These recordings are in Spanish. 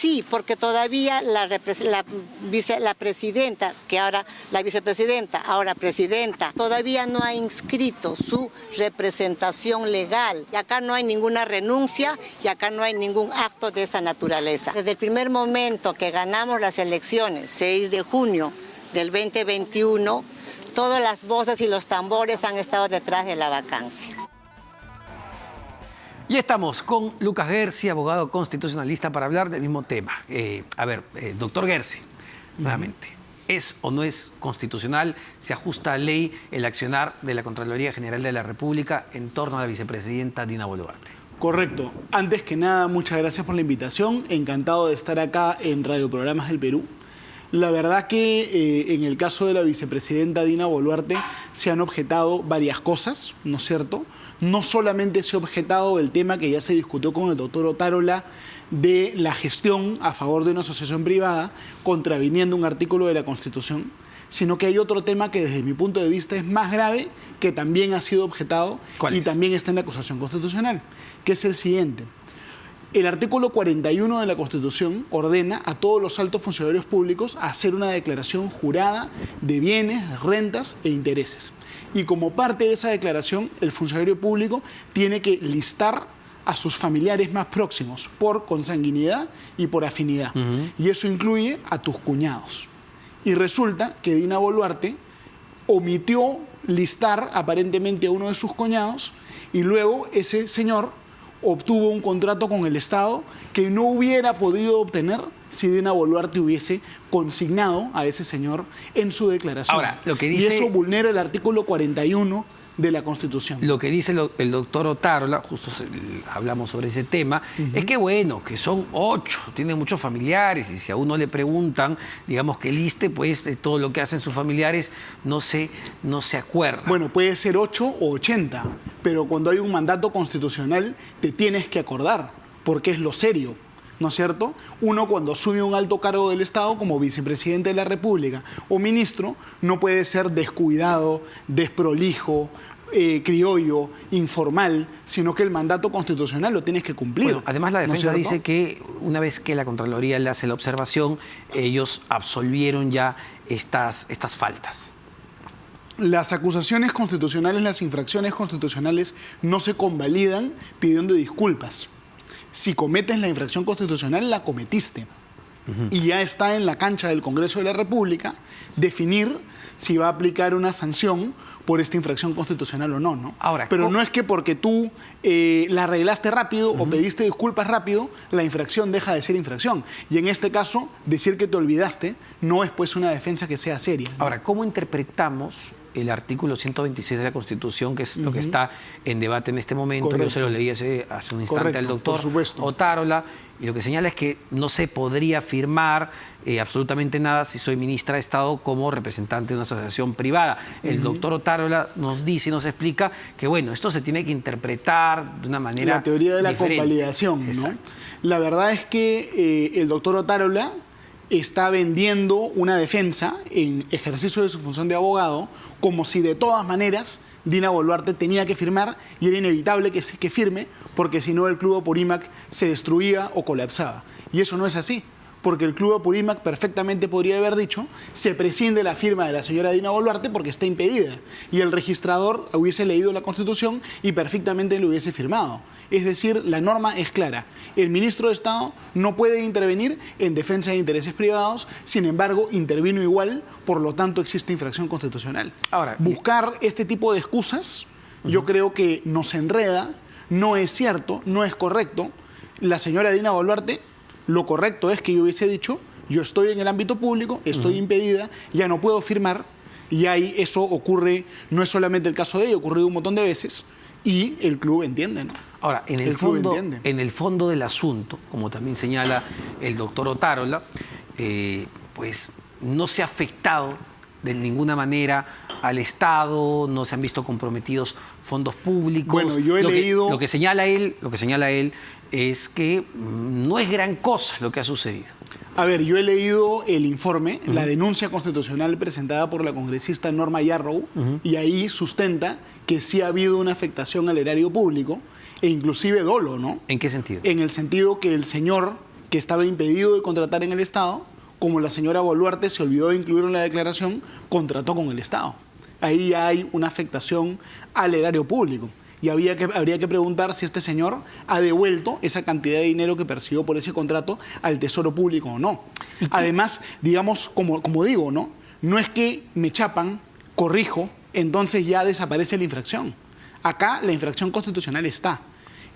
sí, porque todavía la presidenta, que ahora la vicepresidenta, ahora presidenta, todavía no ha inscrito su representación legal. Y acá no hay ninguna renuncia y acá no hay ningún acto de esa naturaleza. Desde el primer momento que ganamos las elecciones, 6 de junio del 2021, todas las voces y los tambores han estado detrás de la vacancia. Y estamos con Lucas Gersi, abogado constitucionalista, para hablar del mismo tema. Doctor Gersi, nuevamente, ¿es o no es constitucional? ¿Se ajusta a ley el accionar de la Contraloría General de la República en torno a la vicepresidenta Dina Boluarte? Correcto. Antes que nada, muchas gracias por la invitación. Encantado de estar acá en Radio Programas del Perú. La verdad que en el caso de la vicepresidenta Dina Boluarte se han objetado varias cosas, ¿no es cierto? No solamente se ha objetado el tema que ya se discutió con el doctor Otárola de la gestión a favor de una asociación privada contraviniendo un artículo de la Constitución, sino que hay otro tema que desde mi punto de vista es más grave, que también ha sido objetado y también está en la acusación constitucional, que es el siguiente. El artículo 41 de la Constitución ordena a todos los altos funcionarios públicos a hacer una declaración jurada de bienes, rentas e intereses. Y como parte de esa declaración, el funcionario público tiene que listar a sus familiares más próximos por consanguinidad y por afinidad. Y eso incluye a tus cuñados. Y resulta que Dina Boluarte omitió listar aparentemente a uno de sus cuñados y luego ese señor obtuvo un contrato con el Estado que no hubiera podido obtener si Dina Boluarte hubiese consignado a ese señor en su declaración. Ahora, lo que dice, y eso vulnera el artículo 41 de la Constitución. Lo que dice el doctor Otárola, justo hablamos sobre ese tema, es que bueno, que son 8, tiene muchos familiares y si a uno le preguntan, digamos que liste, pues de todo lo que hacen sus familiares no se acuerda. Bueno, puede ser 8 o 80, pero cuando hay un mandato constitucional te tienes que acordar, porque es lo serio, ¿no es cierto? Uno cuando asume un alto cargo del Estado como vicepresidente de la República o ministro no puede ser descuidado, desprolijo, criollo, informal, sino que el mandato constitucional lo tienes que cumplir. Bueno, además la defensa dice que una vez que la Contraloría le hace la observación, ellos absolvieron ya estas faltas. Las acusaciones constitucionales, las infracciones constitucionales no se convalidan pidiendo disculpas. Si cometes la infracción constitucional, la cometiste. Y ya está en la cancha del Congreso de la República definir si va a aplicar una sanción por esta infracción constitucional o no, ¿no? Ahora, pero no es que porque tú la arreglaste rápido o pediste disculpas rápido, la infracción deja de ser infracción. Y en este caso, decir que te olvidaste no es pues una defensa que sea seria, ¿no? Ahora, ¿cómo interpretamos el artículo 126 de la Constitución, que es lo que está en debate en este momento? Correcto. Yo se lo leí hace un instante al doctor Otárola, y lo que señala es que no se podría firmar absolutamente nada si soy ministra de Estado como representante de una asociación privada. El doctor Otárola nos dice y nos explica que, bueno, esto se tiene que interpretar de una manera la teoría de la diferente. Convalidación, ¿no? Exacto. La verdad es que el doctor Otárola está vendiendo una defensa en ejercicio de su función de abogado como si de todas maneras Dina Boluarte tenía que firmar y era inevitable que firme porque si no el Club Apurímac se destruía o colapsaba. Y eso no es así, porque el Club Apurímac perfectamente podría haber dicho se prescinde la firma de la señora Dina Boluarte porque está impedida y el registrador hubiese leído la Constitución y perfectamente lo hubiese firmado. Es decir, la norma es clara. El ministro de Estado no puede intervenir en defensa de intereses privados, sin embargo, intervino igual, por lo tanto existe infracción constitucional. Ahora, buscar este tipo de excusas, yo creo que nos enreda, no es cierto, no es correcto. La señora Dina Boluarte, lo correcto es que yo hubiese dicho, yo estoy en el ámbito público, estoy impedida, ya no puedo firmar, y ahí eso ocurre, no es solamente el caso de ella, ha ocurrido un montón de veces, y el club entiende, ¿no? Ahora, en el fondo del asunto, como también señala el doctor Otárola, pues no se ha afectado de ninguna manera al Estado, no se han visto comprometidos fondos públicos. Bueno, yo he leído... Lo que señala él es que no es gran cosa lo que ha sucedido. A ver, yo he leído el informe, la denuncia constitucional presentada por la congresista Norma Yarrow, y ahí sustenta que sí ha habido una afectación al erario público, e inclusive dolo, ¿no? ¿En qué sentido? En el sentido que el señor que estaba impedido de contratar en el Estado, como la señora Boluarte se olvidó de incluirlo en la declaración, contrató con el Estado. Ahí ya hay una afectación al erario público. Y habría que preguntar si este señor ha devuelto esa cantidad de dinero que percibió por ese contrato al Tesoro Público o no. Además, digamos, como digo, ¿no? No es que me chapan, corrijo, entonces ya desaparece la infracción. Acá la infracción constitucional está.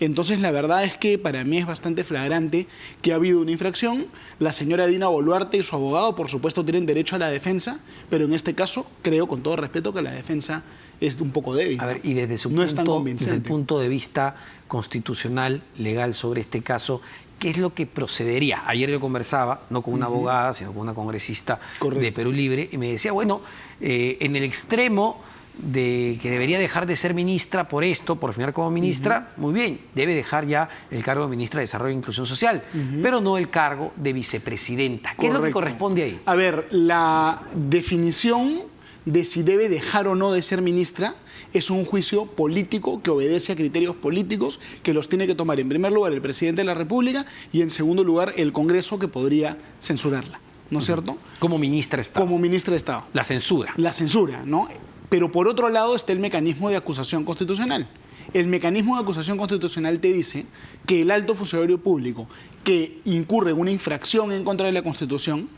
Entonces, la verdad es que para mí es bastante flagrante que ha habido una infracción. La señora Dina Boluarte y su abogado, por supuesto, tienen derecho a la defensa, pero en este caso creo, con todo respeto, que la defensa es un poco débil. A ver, y desde el punto de vista constitucional, legal sobre este caso, ¿qué es lo que procedería? Ayer yo conversaba, no con una abogada, sino con una congresista de Perú Libre, y me decía, bueno, en el extremo de que debería dejar de ser ministra por esto, por finalizar como ministra, muy bien, debe dejar ya el cargo de ministra de Desarrollo e Inclusión Social, pero no el cargo de vicepresidenta. ¿Qué es lo que corresponde ahí? A ver, la definición de si debe dejar o no de ser ministra es un juicio político que obedece a criterios políticos que los tiene que tomar en primer lugar el presidente de la República y en segundo lugar el Congreso, que podría censurarla, ¿no es cierto? Como ministra de Estado. Como ministra de Estado. La censura. La censura, ¿no? Pero por otro lado está el mecanismo de acusación constitucional. El mecanismo de acusación constitucional te dice que el alto funcionario público que incurre en una infracción en contra de la Constitución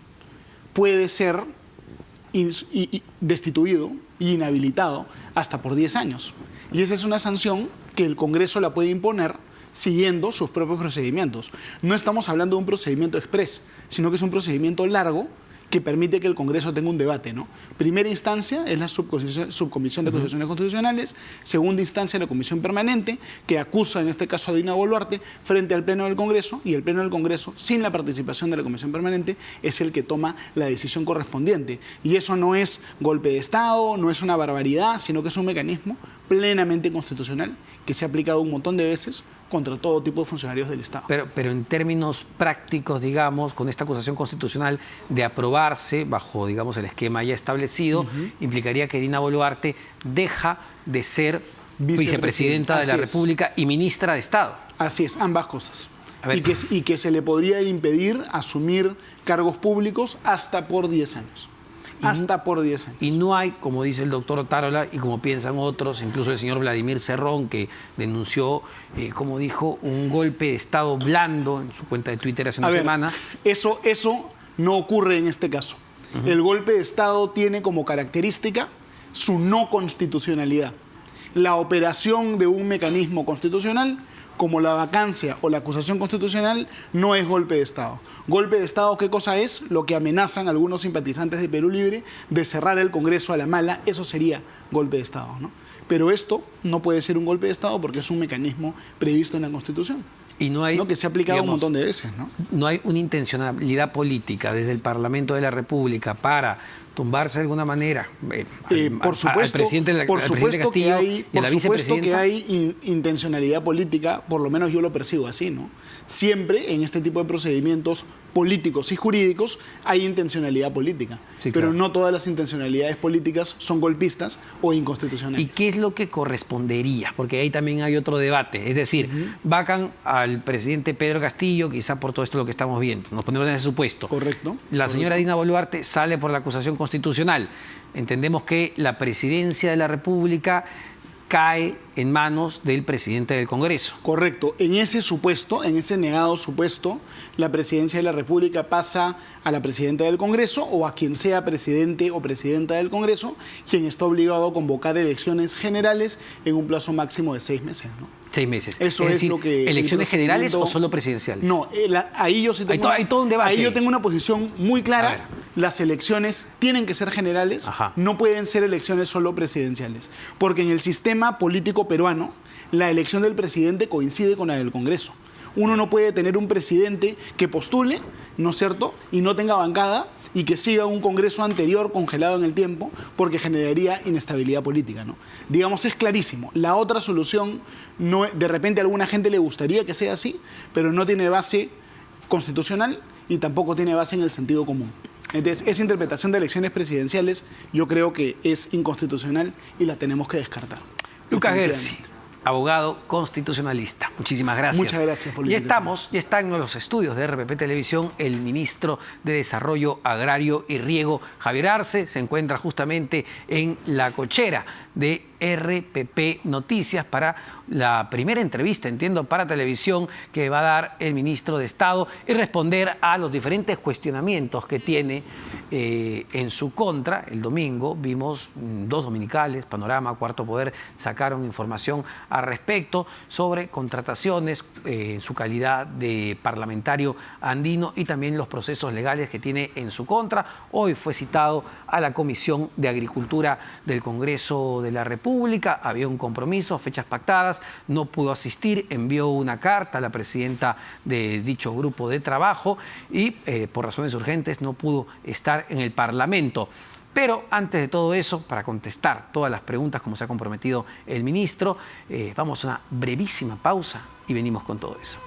puede ser destituido e inhabilitado hasta por 10 años. Y esa es una sanción que el Congreso la puede imponer siguiendo sus propios procedimientos. No estamos hablando de un procedimiento exprés, sino que es un procedimiento largo que permite que el Congreso tenga un debate, ¿no? Primera instancia es la subcomisión de acusaciones constitucionales, segunda instancia la comisión permanente, que acusa en este caso a Dina Boluarte frente al Pleno del Congreso, y el Pleno del Congreso, sin la participación de la comisión permanente, es el que toma la decisión correspondiente. Y eso no es golpe de Estado, no es una barbaridad, sino que es un mecanismo plenamente constitucional que se ha aplicado un montón de veces contra todo tipo de funcionarios del Estado. Pero en términos prácticos, digamos, con esta acusación constitucional de aprobarse bajo, digamos, el esquema ya establecido, implicaría que Dina Boluarte deja de ser vicepresidenta de la República y ministra de Estado. Así es, ambas cosas. Y que se le podría impedir asumir cargos públicos hasta por 10 años. Hasta por 10 años. Y no hay, como dice el doctor Otárola y como piensan otros, incluso el señor Vladimir Cerrón, que denunció, como dijo, un golpe de Estado blando en su cuenta de Twitter hace una semana. Eso no ocurre en este caso. El golpe de Estado tiene como característica su no constitucionalidad. La operación de un mecanismo constitucional, como la vacancia o la acusación constitucional, no es golpe de Estado. Golpe de Estado, ¿qué cosa es? Lo que amenazan algunos simpatizantes de Perú Libre de cerrar el Congreso a la mala, eso sería golpe de Estado, ¿no? Pero esto no puede ser un golpe de Estado porque es un mecanismo previsto en la Constitución. Y no hay, que se ha aplicado, digamos, un montón de veces, ¿no? No hay una intencionalidad política desde el Parlamento de la República para tumbarse de alguna manera al presidente Castillo y a la vicepresidenta. Por supuesto que hay intencionalidad política, por lo menos yo lo percibo así, ¿no? Siempre en este tipo de procedimientos políticos y jurídicos hay intencionalidad política, sí, pero claro, no todas las intencionalidades políticas son golpistas o inconstitucionales. ¿Y qué es lo que correspondería? Porque ahí también hay otro debate, es decir, vacan al presidente Pedro Castillo, quizá por todo esto lo que estamos viendo, nos ponemos en ese supuesto. Correcto. La señora Dina Boluarte sale por la acusación constitucional. Entendemos que la presidencia de la República cae en manos del presidente del Congreso. Correcto. En ese supuesto, en ese negado supuesto, la presidencia de la República pasa a la presidenta del Congreso o a quien sea presidente o presidenta del Congreso, quien está obligado a convocar elecciones generales en un plazo máximo de 6 meses, ¿no? 6 meses. Eso es decir, lo que... ¿Elecciones generales o solo presidenciales? No, ahí yo sí tengo... Hay todo un debate. Ahí yo tengo una posición muy clara. Las elecciones tienen que ser generales, no pueden ser elecciones solo presidenciales. Porque en el sistema político peruano, la elección del presidente coincide con la del Congreso. Uno no puede tener un presidente que postule, ¿no es cierto?, y no tenga bancada, y que siga un Congreso anterior congelado en el tiempo, porque generaría inestabilidad política, ¿no? Digamos, es clarísimo. La otra solución, no, de repente a alguna gente le gustaría que sea así, pero no tiene base constitucional y tampoco tiene base en el sentido común. Entonces, esa interpretación de elecciones presidenciales yo creo que es inconstitucional y la tenemos que descartar. Lucas Gersi, abogado constitucionalista. Muchísimas gracias. Muchas gracias por la invitación. Y está en los estudios de RPP Televisión el ministro de Desarrollo Agrario y Riego, Javier Arce. Se encuentra justamente en la cochera de RPP Noticias para la primera entrevista, entiendo, para televisión que va a dar el ministro de Estado y responder a los diferentes cuestionamientos que tiene en su contra. El domingo vimos dos dominicales, Panorama, Cuarto Poder, sacaron información al respecto sobre contrataciones en su calidad de parlamentario andino y también los procesos legales que tiene en su contra. Hoy fue citado a la Comisión de Agricultura del Congreso de la República. Había un compromiso, fechas pactadas, no pudo asistir, envió una carta a la presidenta de dicho grupo de trabajo y por razones urgentes no pudo estar en el Parlamento. Pero antes de todo eso, para contestar todas las preguntas como se ha comprometido el ministro, vamos a una brevísima pausa y venimos con todo eso.